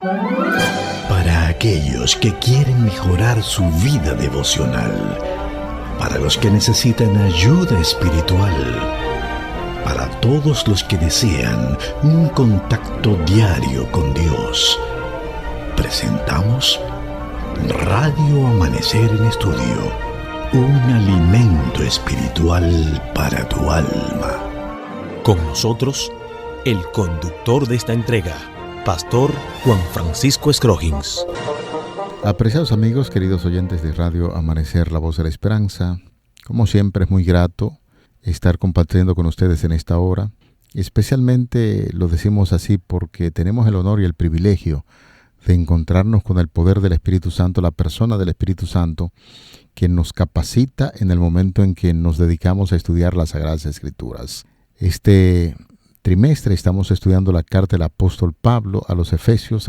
Para aquellos que quieren mejorar su vida devocional, para los que necesitan ayuda espiritual, para todos los que desean un contacto diario con Dios, presentamos Radio Amanecer en Estudio, un alimento espiritual para tu alma. Con nosotros, el conductor de esta entrega, Pastor Juan Francisco Scroggins. Apreciados amigos, queridos oyentes de Radio Amanecer, la voz de la esperanza, como siempre es muy grato estar compartiendo con ustedes en esta hora. Especialmente lo decimos así porque tenemos el honor y el privilegio de encontrarnos con el poder del Espíritu Santo, la persona del Espíritu Santo, quien nos capacita en el momento en que nos dedicamos a estudiar las Sagradas Escrituras. Este trimestre estamos estudiando la carta del apóstol Pablo a los Efesios.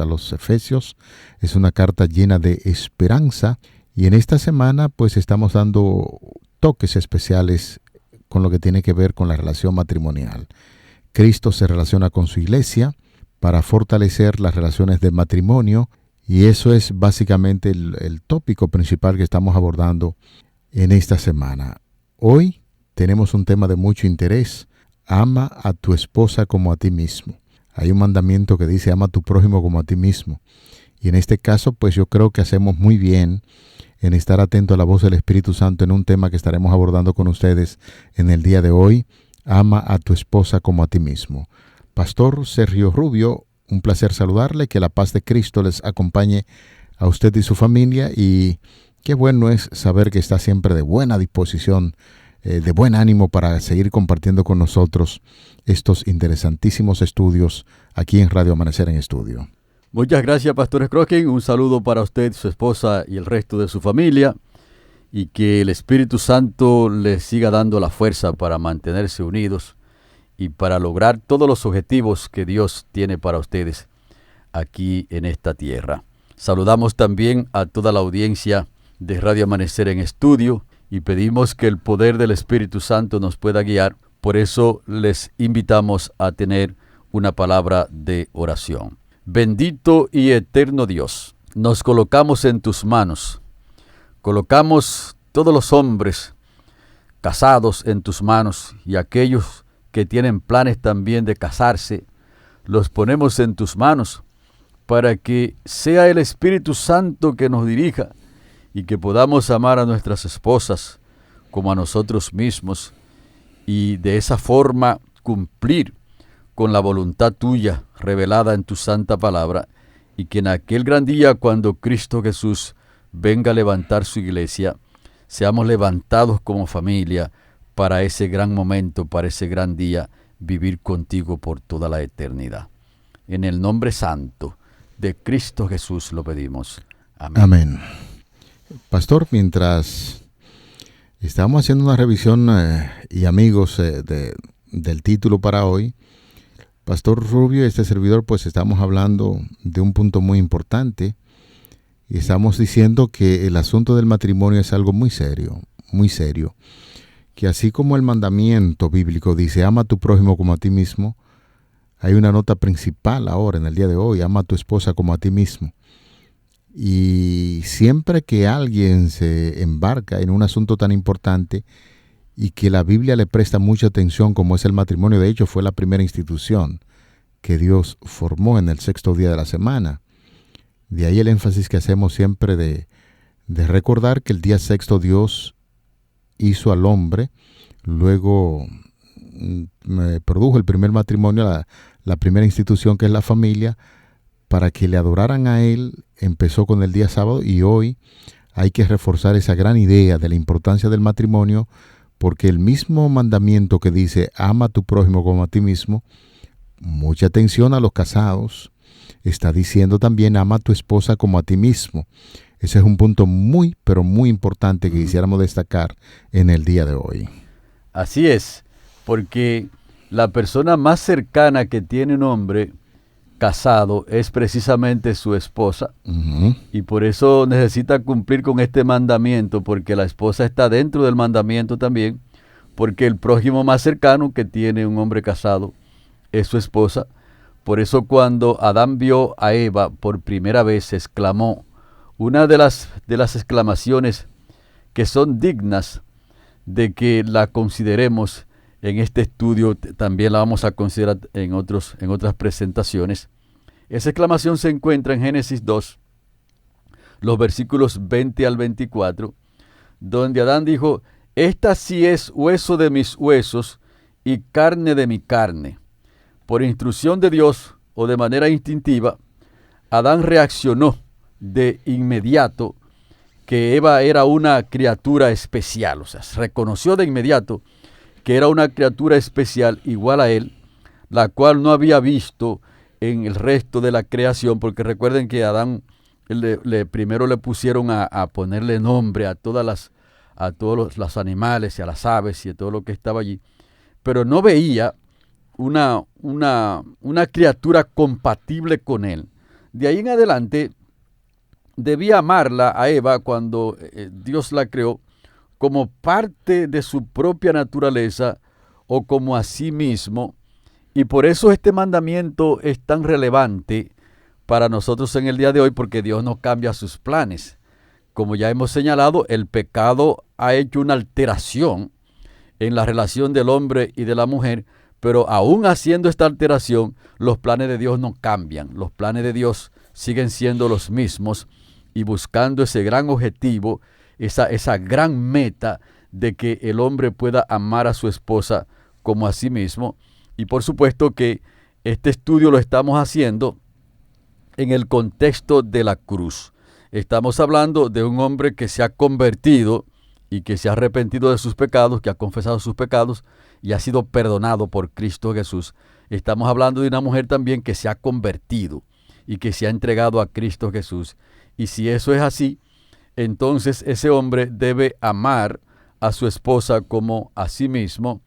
Es una carta llena de esperanza y en esta semana pues estamos dando toques especiales con lo que tiene que ver con la relación matrimonial. Cristo se relaciona con su iglesia para fortalecer las relaciones de matrimonio y eso es básicamente el tópico principal que estamos abordando en esta semana. Hoy tenemos un tema de mucho interés. Ama a tu esposa como a ti mismo. Hay un mandamiento que dice ama a tu prójimo como a ti mismo. Y en este caso, pues yo creo que hacemos muy bien en estar atento a la voz del Espíritu Santo en un tema que estaremos abordando con ustedes en el día de hoy. Ama a tu esposa como a ti mismo. Pastor Sergio Rubio, un placer saludarle. Que la paz de Cristo les acompañe a usted y su familia. Y qué bueno es saber que está siempre de buena disposición, de buen ánimo para seguir compartiendo con nosotros estos interesantísimos estudios aquí en Radio Amanecer en Estudio. Muchas gracias, Pastor Scroggins. Un saludo para usted, su esposa y el resto de su familia. Y que el Espíritu Santo les siga dando la fuerza para mantenerse unidos y para lograr todos los objetivos que Dios tiene para ustedes aquí en esta tierra. Saludamos también a toda la audiencia de Radio Amanecer en Estudio y pedimos que el poder del Espíritu Santo nos pueda guiar. Por eso les invitamos a tener una palabra de oración. Bendito y eterno Dios, nos colocamos en tus manos. Colocamos todos los hombres casados en tus manos y aquellos que tienen planes también de casarse, los ponemos en tus manos para que sea el Espíritu Santo que nos dirija y que podamos amar a nuestras esposas como a nosotros mismos y de esa forma cumplir con la voluntad tuya revelada en tu santa palabra y que en aquel gran día cuando Cristo Jesús venga a levantar su iglesia, seamos levantados como familia para ese gran momento, para ese gran día, vivir contigo por toda la eternidad. En el nombre santo de Cristo Jesús lo pedimos. Amén. Amén. Pastor, mientras estamos haciendo una revisión y amigos del título para hoy, Pastor Rubio y este servidor, pues estamos hablando de un punto muy importante y estamos diciendo que el asunto del matrimonio es algo muy serio, que así como el mandamiento bíblico dice ama a tu prójimo como a ti mismo, hay una nota principal ahora en el día de hoy, ama a tu esposa como a ti mismo. Y siempre que alguien se embarca en un asunto tan importante y que la Biblia le presta mucha atención como es el matrimonio, de hecho fue la primera institución que Dios formó en el sexto día de la semana. De ahí el énfasis que hacemos siempre de recordar que el día sexto Dios hizo al hombre, luego produjo el primer matrimonio, la primera institución que es la familia, para que le adoraran a Él. Empezó con el día sábado y hoy hay que reforzar esa gran idea de la importancia del matrimonio, porque el mismo mandamiento que dice ama a tu prójimo como a ti mismo, mucha atención a los casados, está diciendo también ama a tu esposa como a ti mismo. Ese es un punto muy, pero muy importante que quisiéramos destacar en el día de hoy. Así es, porque la persona más cercana que tiene un hombre casado es precisamente su esposa. Uh-huh. Y por eso necesita cumplir con este mandamiento, porque la esposa está dentro del mandamiento también, porque el prójimo más cercano que tiene un hombre casado es su esposa. Por eso cuando Adán vio a Eva por primera vez, exclamó una de las exclamaciones que son dignas de que la consideremos en este estudio, también la vamos a considerar en otras presentaciones. Esa exclamación se encuentra en Génesis 2, los versículos 20 al 24, donde Adán dijo: esta sí es hueso de mis huesos y carne de mi carne. Por instrucción de Dios o de manera instintiva, Adán reaccionó de inmediato que Eva era una criatura especial, o sea, reconoció de inmediato que era una criatura especial igual a él, la cual no había visto en el resto de la creación, porque recuerden que a Adán primero le pusieron a ponerle nombre a todos los animales y a las aves y a todo lo que estaba allí, pero no veía una criatura compatible con él. De ahí en adelante debía amarla a Eva cuando Dios la creó como parte de su propia naturaleza o como a sí mismo, y por eso este mandamiento es tan relevante para nosotros en el día de hoy, porque Dios no cambia sus planes. Como ya hemos señalado, el pecado ha hecho una alteración en la relación del hombre y de la mujer, pero aún haciendo esta alteración, los planes de Dios no cambian. Los planes de Dios siguen siendo los mismos y buscando ese gran objetivo, esa gran meta de que el hombre pueda amar a su esposa como a sí mismo. Y por supuesto que este estudio lo estamos haciendo en el contexto de la cruz. Estamos hablando de un hombre que se ha convertido y que se ha arrepentido de sus pecados, que ha confesado sus pecados y ha sido perdonado por Cristo Jesús. Estamos hablando de una mujer también que se ha convertido y que se ha entregado a Cristo Jesús. Y si eso es así, entonces ese hombre debe amar a su esposa como a sí mismo,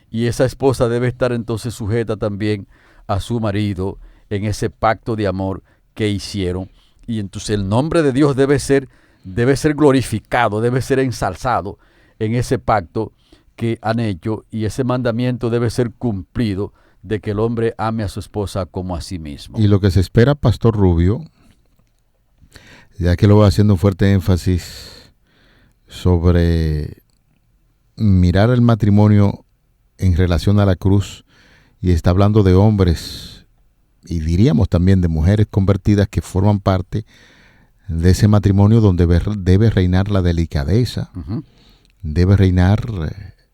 y esa esposa debe estar entonces sujeta también a su marido en ese pacto de amor que hicieron. Y entonces el nombre de Dios debe ser glorificado, debe ser ensalzado en ese pacto que han hecho, y ese mandamiento debe ser cumplido de que el hombre ame a su esposa como a sí mismo. Y lo que se espera, Pastor Rubio, ya que lo voy haciendo un fuerte énfasis sobre mirar el matrimonio en relación a la cruz, y está hablando de hombres y diríamos también de mujeres convertidas que forman parte de ese matrimonio donde debe reinar la delicadeza, debe reinar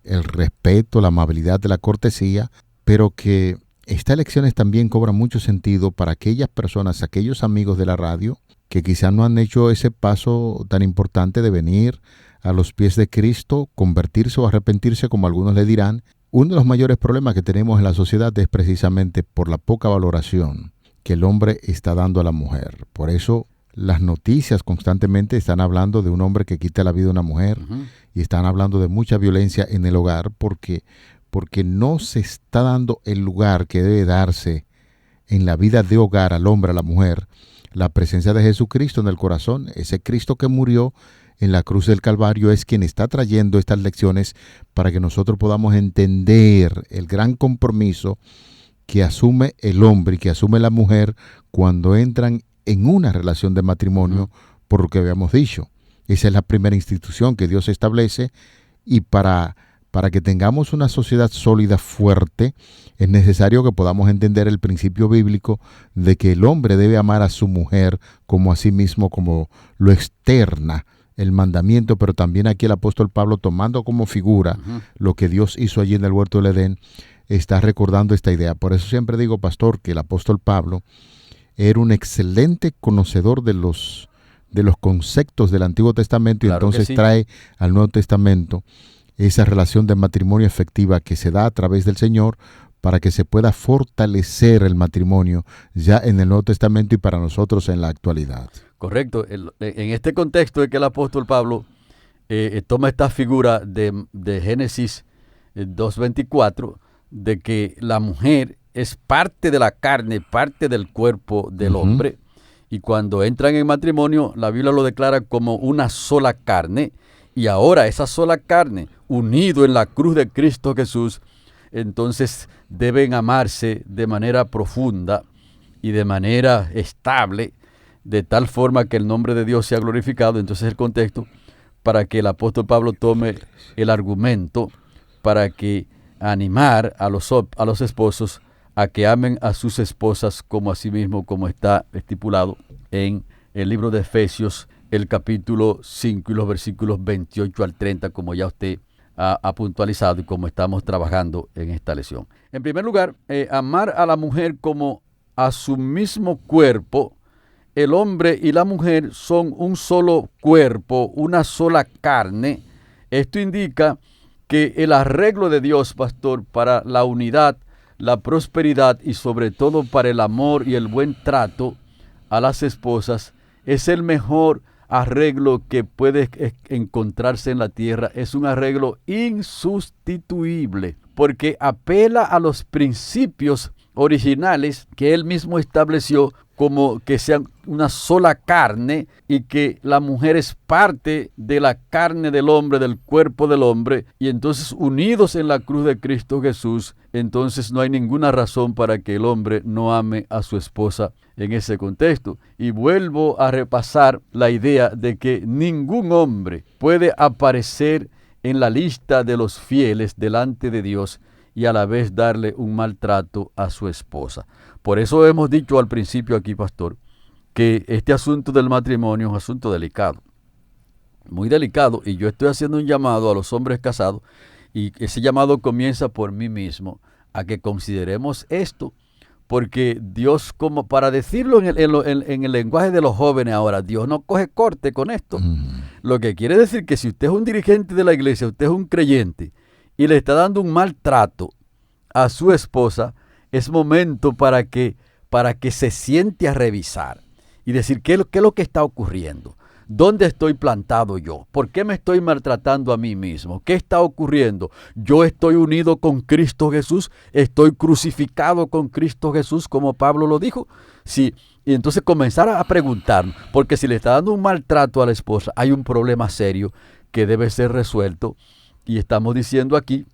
el respeto, la amabilidad de la cortesía, pero que estas lecciones también cobran mucho sentido para aquellas personas, aquellos amigos de la radio que quizás no han hecho ese paso tan importante de venir a los pies de Cristo, convertirse o arrepentirse, como algunos le dirán. Uno de los mayores problemas que tenemos en la sociedad es precisamente por la poca valoración que el hombre está dando a la mujer. Por eso las noticias constantemente están hablando de un hombre que quita la vida a una mujer, y están hablando de mucha violencia en el hogar porque no se está dando el lugar que debe darse en la vida de hogar al hombre, a la mujer, la presencia de Jesucristo en el corazón. Ese Cristo que murió en la cruz del Calvario es quien está trayendo estas lecciones para que nosotros podamos entender el gran compromiso que asume el hombre y que asume la mujer cuando entran en una relación de matrimonio, por lo que habíamos dicho. Esa es la primera institución que Dios establece, y para que tengamos una sociedad sólida, fuerte, es necesario que podamos entender el principio bíblico de que el hombre debe amar a su mujer como a sí mismo, como lo externa el mandamiento, pero también aquí el apóstol Pablo, tomando como figura lo que Dios hizo allí en el huerto del Edén, está recordando esta idea. Por eso siempre digo, pastor, que el apóstol Pablo era un excelente conocedor de los conceptos del Antiguo Testamento, claro, y entonces sí trae al Nuevo Testamento esa relación de matrimonio efectiva que se da a través del Señor para que se pueda fortalecer el matrimonio ya en el Nuevo Testamento y para nosotros en la actualidad. Correcto. En este contexto es que el apóstol Pablo toma esta figura de Génesis 2:24, de que la mujer es parte de la carne, parte del cuerpo del hombre, y cuando entran en matrimonio, la Biblia lo declara como una sola carne, y ahora esa sola carne, unido en la cruz de Cristo Jesús, entonces deben amarse de manera profunda, y de manera estable, de tal forma que el nombre de Dios sea glorificado. Entonces el contexto para que el apóstol Pablo tome el argumento para que animar a los esposos a que amen a sus esposas como a sí mismo, como está estipulado en el libro de Efesios, el capítulo 5 y los versículos 28 al 30, como ya usted ha puntualizado y como estamos trabajando en esta lección. En primer lugar, amar a la mujer como a su mismo cuerpo. El hombre y la mujer son un solo cuerpo, una sola carne. Esto indica que el arreglo de Dios, pastor, para la unidad, la prosperidad y sobre todo para el amor y el buen trato a las esposas es el mejor arreglo que puede encontrarse en la tierra. Es un arreglo insustituible porque apela a los principios originales que él mismo estableció, como que sean una sola carne y que la mujer es parte de la carne del hombre, del cuerpo del hombre, y entonces unidos en la cruz de Cristo Jesús, entonces no hay ninguna razón para que el hombre no ame a su esposa en ese contexto. Y vuelvo a repasar la idea de que ningún hombre puede aparecer en la lista de los fieles delante de Dios y a la vez darle un maltrato a su esposa. Por eso hemos dicho al principio aquí, pastor, que este asunto del matrimonio es un asunto delicado, muy delicado, y yo estoy haciendo un llamado a los hombres casados, y ese llamado comienza por mí mismo, a que consideremos esto, porque Dios, como para decirlo en el lenguaje de los jóvenes ahora, Dios no coge corte con esto. Lo que quiere decir que si usted es un dirigente de la iglesia, usted es un creyente, y le está dando un maltrato a su esposa, es momento para que se siente a revisar y decir qué es lo que está ocurriendo. ¿Dónde estoy plantado yo? ¿Por qué me estoy maltratando a mí mismo? ¿Qué está ocurriendo? ¿Yo estoy unido con Cristo Jesús? ¿Estoy crucificado con Cristo Jesús, como Pablo lo dijo? Sí. Y entonces comenzar a preguntar, porque si le está dando un maltrato a la esposa, hay un problema serio que debe ser resuelto. Y estamos diciendo aquí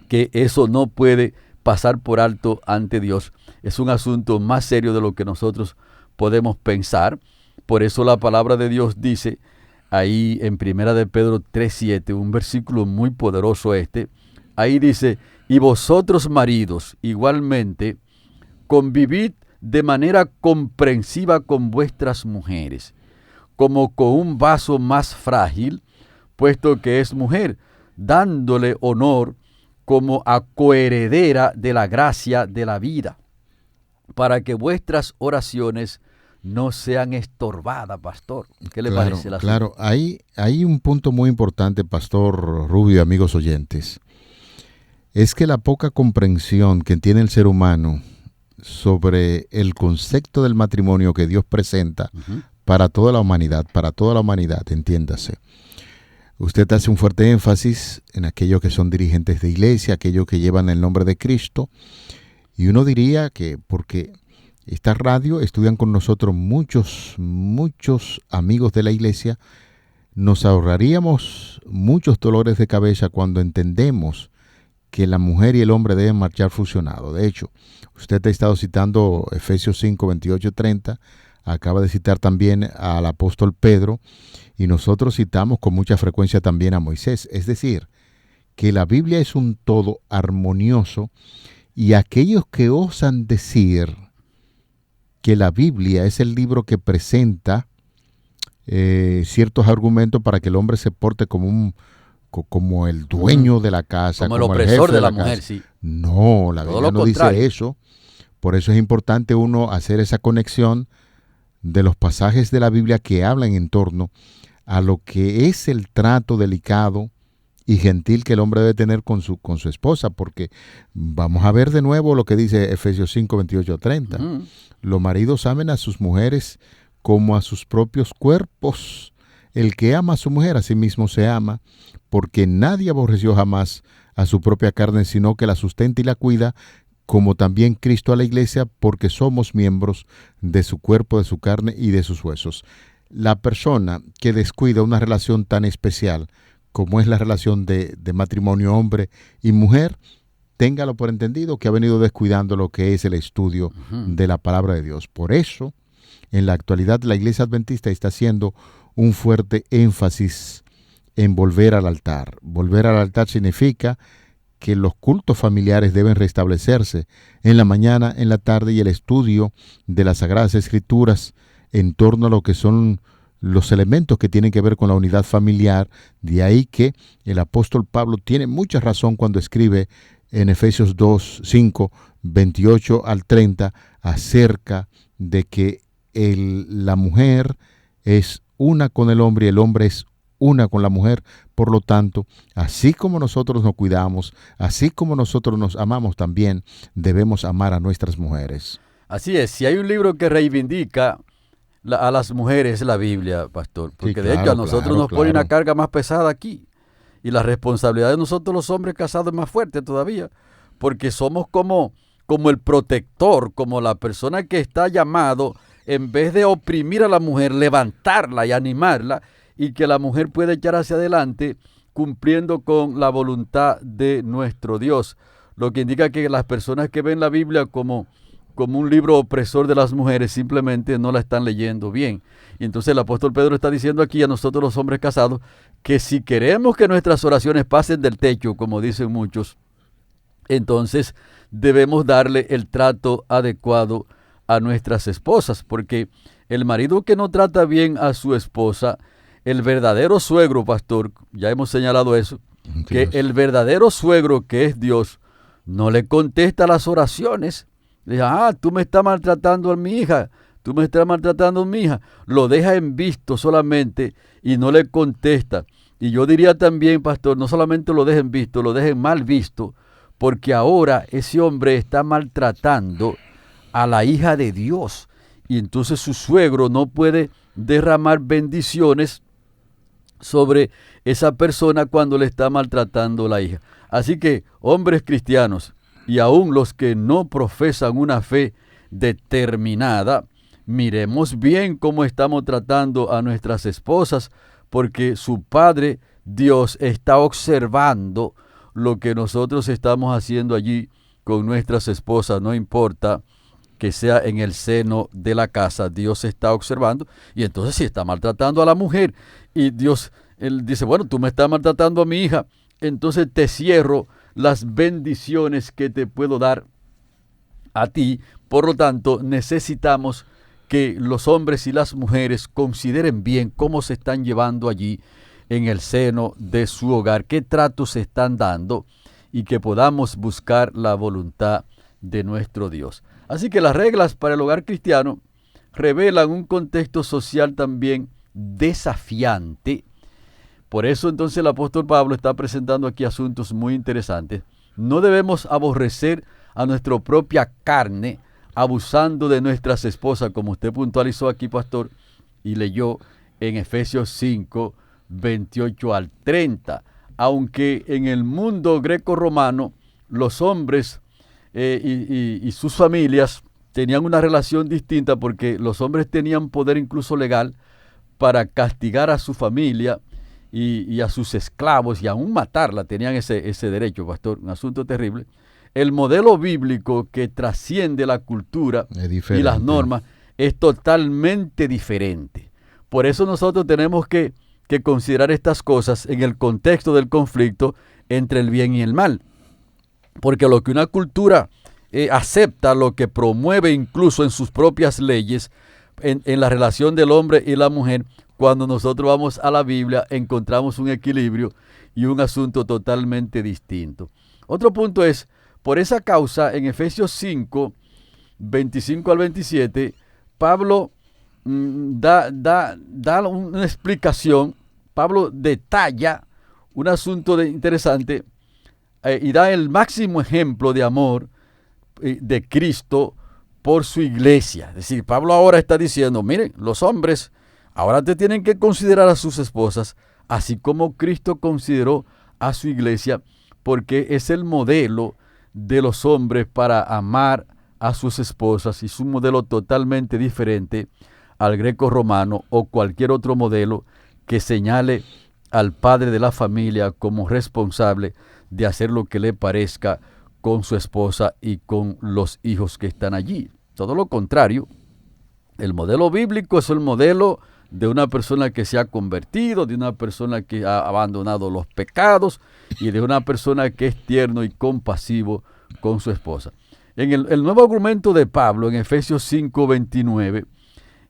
que eso no puede pasar por alto ante Dios. Es un asunto más serio de lo que nosotros podemos pensar. Por eso la palabra de Dios dice ahí en 1 de Pedro 3:7, un versículo muy poderoso este. Ahí dice: y vosotros maridos igualmente convivid de manera comprensiva con vuestras mujeres, como con un vaso más frágil, puesto que es mujer, dándole honor como a coheredera de la gracia de la vida, para que vuestras oraciones no sean estorbadas, pastor. ¿Qué le parece la Claro, hay un punto muy importante, pastor Rubio y amigos oyentes. Es que la poca comprensión que tiene el ser humano sobre el concepto del matrimonio que Dios presenta para toda la humanidad, entiéndase. Usted hace un fuerte énfasis en aquellos que son dirigentes de iglesia, aquellos que llevan el nombre de Cristo. Y uno diría que porque esta radio estudian con nosotros muchos amigos de la iglesia, nos ahorraríamos muchos dolores de cabeza cuando entendemos que la mujer y el hombre deben marchar fusionados. De hecho, usted ha estado citando Efesios 5, 28, 30, acaba de citar también al apóstol Pedro, y nosotros citamos con mucha frecuencia también a Moisés. Es decir, que la Biblia es un todo armonioso, y aquellos que osan decir que la Biblia es el libro que presenta ciertos argumentos para que el hombre se porte como el dueño de la casa, como el opresor de la mujer, sí. No, la Biblia no dice eso. Por eso es importante uno hacer esa conexión de los pasajes de la Biblia que hablan en torno a lo que es el trato delicado y gentil que el hombre debe tener con su esposa, porque vamos a ver de nuevo lo que dice Efesios 5, 28, 30. Los maridos amen a sus mujeres como a sus propios cuerpos. El que ama a su mujer a sí mismo se ama, porque nadie aborreció jamás a su propia carne, sino que la sustenta y la cuida, como también Cristo a la iglesia, porque somos miembros de su cuerpo, de su carne y de sus huesos. La persona que descuida una relación tan especial como es la relación de matrimonio hombre y mujer, téngalo por entendido que ha venido descuidando lo que es el estudio de la palabra de Dios. Por eso, en la actualidad, la Iglesia Adventista está haciendo un fuerte énfasis en volver al altar. Volver al altar significa que los cultos familiares deben restablecerse en la mañana, en la tarde, y el estudio de las Sagradas Escrituras en torno a lo que son los elementos que tienen que ver con la unidad familiar. De ahí que el apóstol Pablo tiene mucha razón cuando escribe en Efesios 2, 5, 28 al 30, acerca de que la mujer es una con el hombre y el hombre es una con la mujer. Por lo tanto, así como nosotros nos cuidamos, así como nosotros nos amamos, también debemos amar a nuestras mujeres. Así es, si hay un libro que reivindica a las mujeres, es la Biblia, pastor, porque de hecho a nosotros nos pone una carga más pesada aquí, y la responsabilidad de nosotros los hombres casados es más fuerte todavía, porque somos como el protector, como la persona que está llamado, en vez de oprimir a la mujer, levantarla y animarla, y que la mujer pueda echar hacia adelante cumpliendo con la voluntad de nuestro Dios. Lo que indica que las personas que ven la Biblia como un libro opresor de las mujeres simplemente no la están leyendo bien. Y entonces el apóstol Pedro está diciendo aquí a nosotros los hombres casados que si queremos que nuestras oraciones pasen del techo, como dicen muchos, entonces debemos darle el trato adecuado a nuestras esposas, porque el marido que no trata bien a su esposa, el verdadero suegro, pastor, ya hemos señalado eso, que el verdadero suegro, que es Dios, no le contesta las oraciones. Le dice, tú me estás maltratando a mi hija, tú me estás maltratando a mi hija. Lo deja en visto solamente y no le contesta. Y yo diría también, pastor, no solamente lo deja en visto, lo deja en mal visto, porque ahora ese hombre está maltratando a la hija de Dios. Y entonces su suegro no puede derramar bendiciones sobre esa persona cuando le está maltratando la hija. Así que, hombres cristianos, y aún los que no profesan una fe determinada, miremos bien cómo estamos tratando a nuestras esposas, porque su Padre Dios está observando lo que nosotros estamos haciendo allí con nuestras esposas. No importa que sea en el seno de la casa, Dios está observando. Y entonces si está maltratando a la mujer y Dios, él dice, bueno, tú me estás maltratando a mi hija, entonces te cierro las bendiciones que te puedo dar a ti. Por lo tanto, necesitamos que los hombres y las mujeres consideren bien cómo se están llevando allí en el seno de su hogar, qué tratos se están dando, y que podamos buscar la voluntad de nuestro Dios. Así que las reglas para el hogar cristiano revelan un contexto social también desafiante. Por eso entonces el apóstol Pablo está presentando aquí asuntos muy interesantes. No debemos aborrecer a nuestra propia carne abusando de nuestras esposas, como usted puntualizó aquí, pastor, y leyó en Efesios 5, 28 al 30. Aunque en el mundo greco-romano los hombres y sus familias tenían una relación distinta, porque los hombres tenían poder incluso legal para castigar a su familia y a sus esclavos y aún matarla, tenían ese derecho, pastor, un asunto terrible. El modelo bíblico que trasciende la cultura y las normas es totalmente diferente. Por eso nosotros tenemos que considerar estas cosas en el contexto del conflicto entre el bien y el mal. Porque lo que una cultura acepta, lo que promueve incluso en sus propias leyes, en la relación del hombre y la mujer, cuando nosotros vamos a la Biblia encontramos un equilibrio y un asunto totalmente distinto. Otro punto es, por esa causa, en Efesios 5, 25 al 27, Pablo da una explicación. Pablo detalla un asunto interesante y da el máximo ejemplo de amor de Cristo por su iglesia. Es decir, Pablo ahora está diciendo, miren, los hombres ahora te tienen que considerar a sus esposas, así como Cristo consideró a su iglesia, porque es el modelo de los hombres para amar a sus esposas, y es un modelo totalmente diferente al greco-romano o cualquier otro modelo que señale al padre de la familia como responsable de hacer lo que le parezca con su esposa y con los hijos que están allí. Todo lo contrario, el modelo bíblico es el modelo de una persona que se ha convertido, de una persona que ha abandonado los pecados y de una persona que es tierno y compasivo con su esposa. En el nuevo argumento de Pablo, en Efesios 5:29,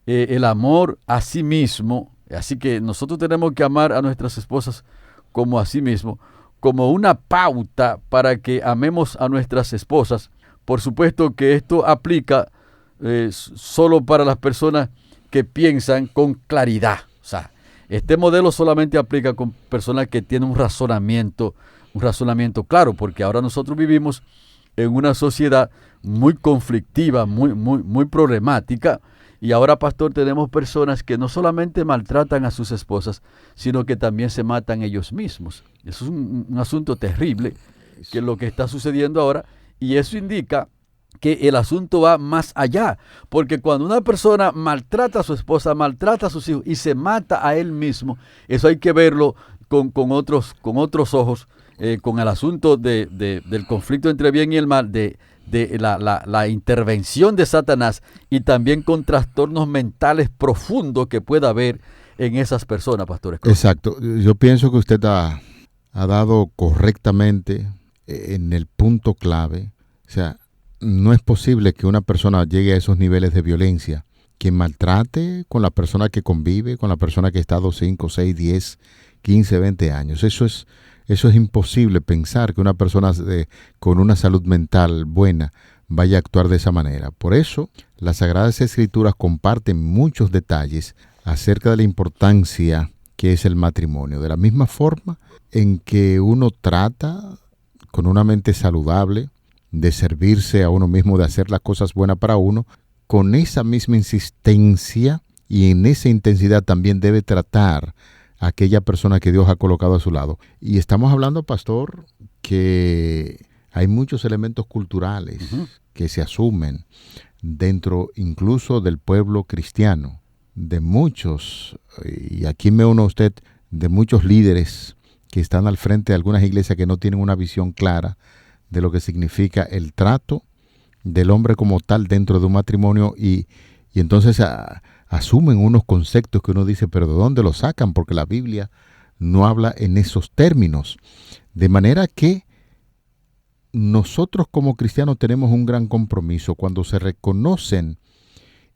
el amor a sí mismo, así que nosotros tenemos que amar a nuestras esposas como a sí mismo, como una pauta para que amemos a nuestras esposas. Por supuesto que esto aplica solo para las personas que piensan con claridad. O sea, este modelo solamente aplica con personas que tienen un razonamiento claro, porque ahora nosotros vivimos en una sociedad muy conflictiva, muy problemática, y ahora, pastor, tenemos personas que no solamente maltratan a sus esposas, sino que también se matan ellos mismos. Eso es un asunto terrible, que es lo que está sucediendo ahora, y eso indica que el asunto va más allá, porque cuando una persona maltrata a su esposa, maltrata a sus hijos y se mata a él mismo, eso hay que verlo con otros ojos, con el asunto del conflicto entre bien y el mal, de la intervención de Satanás, y también con trastornos mentales profundos que pueda haber en esas personas, pastores. Exacto. Yo pienso que usted ha dado correctamente en el punto clave. O sea, no es posible que una persona llegue a esos niveles de violencia, que maltrate con la persona que convive, con la persona que ha estado 5, 6, 10, 15, 20 años. Eso es imposible pensar que una persona con una salud mental buena vaya a actuar de esa manera. Por eso, las Sagradas Escrituras comparten muchos detalles acerca de la importancia que es el matrimonio. De la misma forma en que uno trata con una mente saludable de servirse a uno mismo, de hacer las cosas buenas para uno, con esa misma insistencia y en esa intensidad también debe tratar a aquella persona que Dios ha colocado a su lado. Y estamos hablando, pastor, que hay muchos elementos culturales que se asumen dentro incluso del pueblo cristiano, de muchos, y aquí me uno a usted, de muchos líderes que están al frente de algunas iglesias que no tienen una visión clara de lo que significa el trato del hombre como tal dentro de un matrimonio, y entonces asumen unos conceptos que uno dice, pero ¿de dónde los sacan? Porque la Biblia no habla en esos términos. De manera que nosotros como cristianos tenemos un gran compromiso cuando se reconocen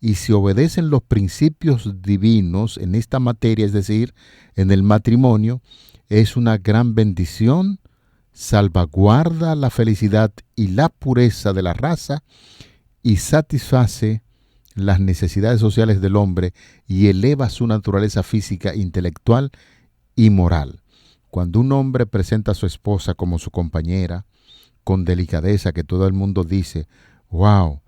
y se obedecen los principios divinos en esta materia, es decir, en el matrimonio. Es una gran bendición, salvaguarda la felicidad y la pureza de la raza y satisface las necesidades sociales del hombre y eleva su naturaleza física, intelectual y moral. Cuando un hombre presenta a su esposa como su compañera, con delicadeza, que todo el mundo dice, wow,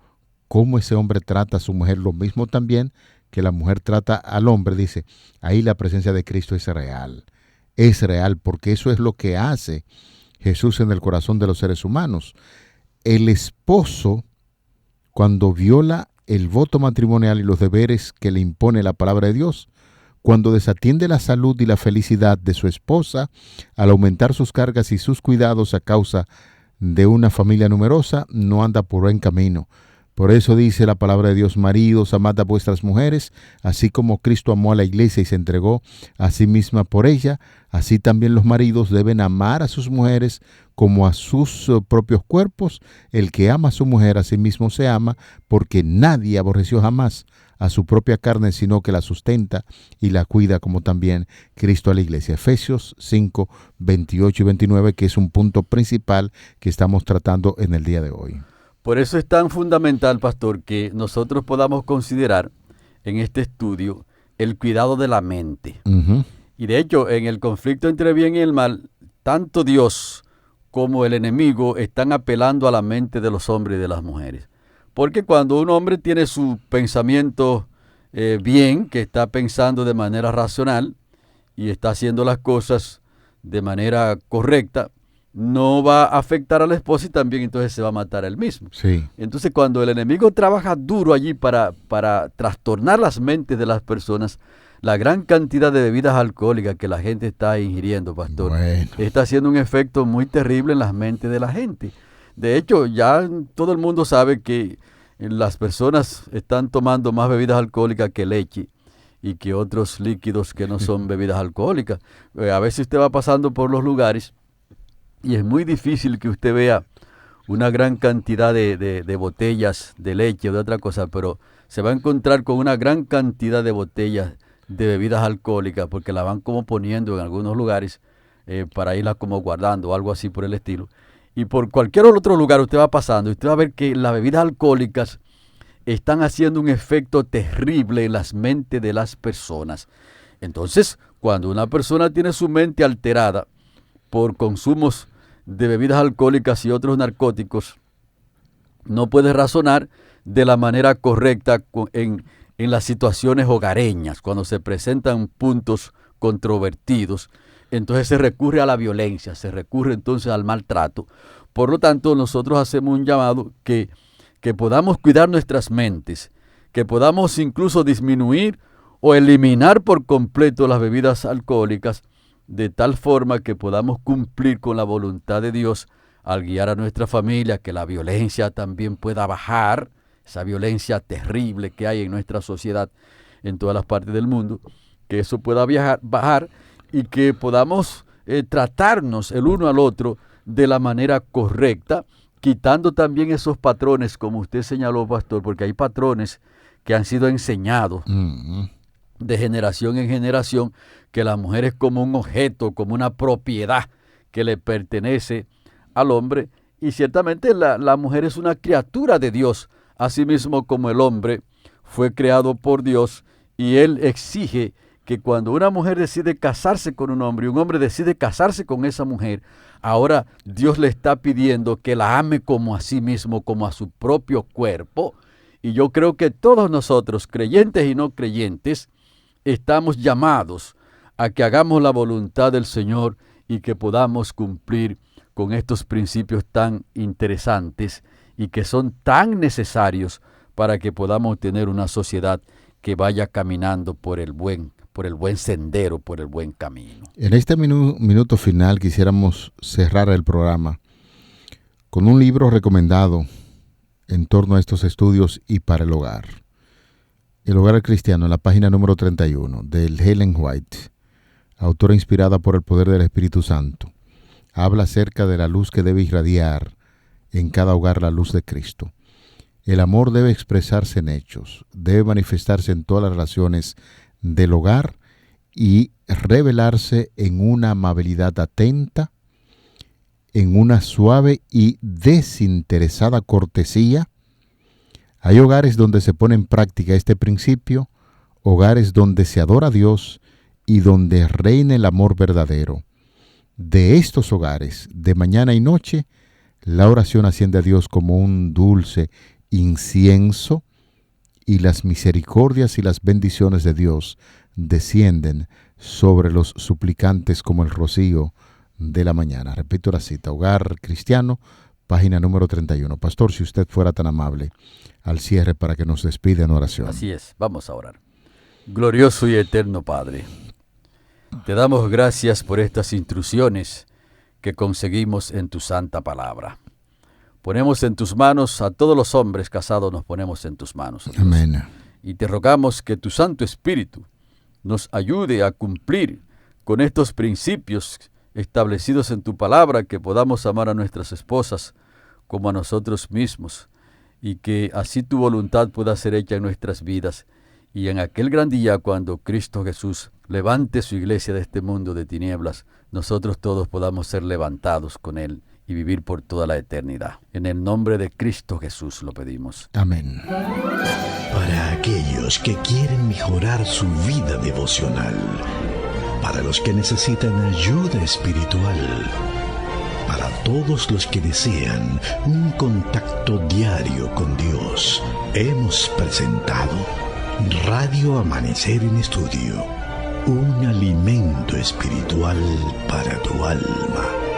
cómo ese hombre trata a su mujer, lo mismo también que la mujer trata al hombre, dice, ahí la presencia de Cristo es real, porque eso es lo que hace Jesús en el corazón de los seres humanos. El esposo, cuando viola el voto matrimonial y los deberes que le impone la palabra de Dios, cuando desatiende la salud y la felicidad de su esposa al aumentar sus cargas y sus cuidados a causa de una familia numerosa, no anda por buen camino. Por eso dice la palabra de Dios, maridos, amad a vuestras mujeres, así como Cristo amó a la iglesia y se entregó a sí misma por ella, así también los maridos deben amar a sus mujeres como a sus propios cuerpos. El que ama a su mujer a sí mismo se ama, porque nadie aborreció jamás a su propia carne, sino que la sustenta y la cuida, como también Cristo a la iglesia. Efesios 5, 28 y 29, que es un punto principal que estamos tratando en el día de hoy. Por eso es tan fundamental, pastor, que nosotros podamos considerar en este estudio el cuidado de la mente. Y de hecho, en el conflicto entre bien y el mal, tanto Dios como el enemigo están apelando a la mente de los hombres y de las mujeres. Porque cuando un hombre tiene su pensamiento bien, que está pensando de manera racional y está haciendo las cosas de manera correcta, no va a afectar a la esposa y también entonces se va a matar a él mismo. Sí. Entonces, cuando el enemigo trabaja duro allí para trastornar las mentes de las personas, la gran cantidad de bebidas alcohólicas que la gente está ingiriendo, pastor, está haciendo un efecto muy terrible en las mentes de la gente. De hecho, ya todo el mundo sabe que las personas están tomando más bebidas alcohólicas que leche y que otros líquidos que no son bebidas alcohólicas. A veces usted va pasando por los lugares y es muy difícil que usted vea una gran cantidad de botellas de leche o de otra cosa, pero se va a encontrar con una gran cantidad de botellas de bebidas alcohólicas porque la van como poniendo en algunos lugares para irlas como guardando o algo así por el estilo. Y por cualquier otro lugar usted va pasando y usted va a ver que las bebidas alcohólicas están haciendo un efecto terrible en las mentes de las personas. Entonces, cuando una persona tiene su mente alterada por consumos de bebidas alcohólicas y otros narcóticos, no puede razonar de la manera correcta en las situaciones hogareñas, cuando se presentan puntos controvertidos. Entonces se recurre a la violencia, se recurre entonces al maltrato. Por lo tanto, nosotros hacemos un llamado que podamos cuidar nuestras mentes, que podamos incluso disminuir o eliminar por completo las bebidas alcohólicas, de tal forma que podamos cumplir con la voluntad de Dios al guiar a nuestra familia, que la violencia también pueda bajar, esa violencia terrible que hay en nuestra sociedad en todas las partes del mundo, que eso pueda bajar y que podamos tratarnos el uno al otro de la manera correcta, quitando también esos patrones, como usted señaló, pastor, porque hay patrones que han sido enseñados de generación en generación, que la mujer es como un objeto, como una propiedad que le pertenece al hombre, y ciertamente la mujer es una criatura de Dios, así mismo como el hombre fue creado por Dios, y Él exige que cuando una mujer decide casarse con un hombre y un hombre decide casarse con esa mujer, ahora Dios le está pidiendo que la ame como a sí mismo, como a su propio cuerpo. Y yo creo que todos nosotros, creyentes y no creyentes, estamos llamados a que hagamos la voluntad del Señor y que podamos cumplir con estos principios tan interesantes y que son tan necesarios para que podamos tener una sociedad que vaya caminando por el buen sendero, por el buen camino. En este minuto final quisiéramos cerrar el programa con un libro recomendado en torno a estos estudios y para el hogar. El hogar cristiano, en la página número 31, de Ellen White, autora inspirada por el poder del Espíritu Santo. Habla acerca de la luz que debe irradiar en cada hogar, la luz de Cristo. El amor debe expresarse en hechos, debe manifestarse en todas las relaciones del hogar y revelarse en una amabilidad atenta, en una suave y desinteresada cortesía. Hay hogares donde se pone en práctica este principio, hogares donde se adora a Dios y donde reina el amor verdadero. De estos hogares, de mañana y noche, la oración asciende a Dios como un dulce incienso, y las misericordias y las bendiciones de Dios descienden sobre los suplicantes como el rocío de la mañana. Repito la cita, Hogar Cristiano, página número 31. Pastor, si usted fuera tan amable al cierre para que nos despida en oración. Así es, vamos a orar. Glorioso y eterno Padre, te damos gracias por estas instrucciones que conseguimos en tu santa palabra. Ponemos en tus manos a todos los hombres casados, nos ponemos en tus manos. Dios. Amén. Y te rogamos que tu Santo Espíritu nos ayude a cumplir con estos principios establecidos en tu palabra, que podamos amar a nuestras esposas como a nosotros mismos, y que así tu voluntad pueda ser hecha en nuestras vidas. Y en aquel gran día, cuando Cristo Jesús levante su iglesia de este mundo de tinieblas, nosotros todos podamos ser levantados con Él y vivir por toda la eternidad. En el nombre de Cristo Jesús lo pedimos. Amén. Para aquellos que quieren mejorar su vida devocional, para los que necesitan ayuda espiritual, para todos los que desean un contacto diario con Dios, hemos presentado Radio Amanecer en Estudio, un alimento espiritual para tu alma.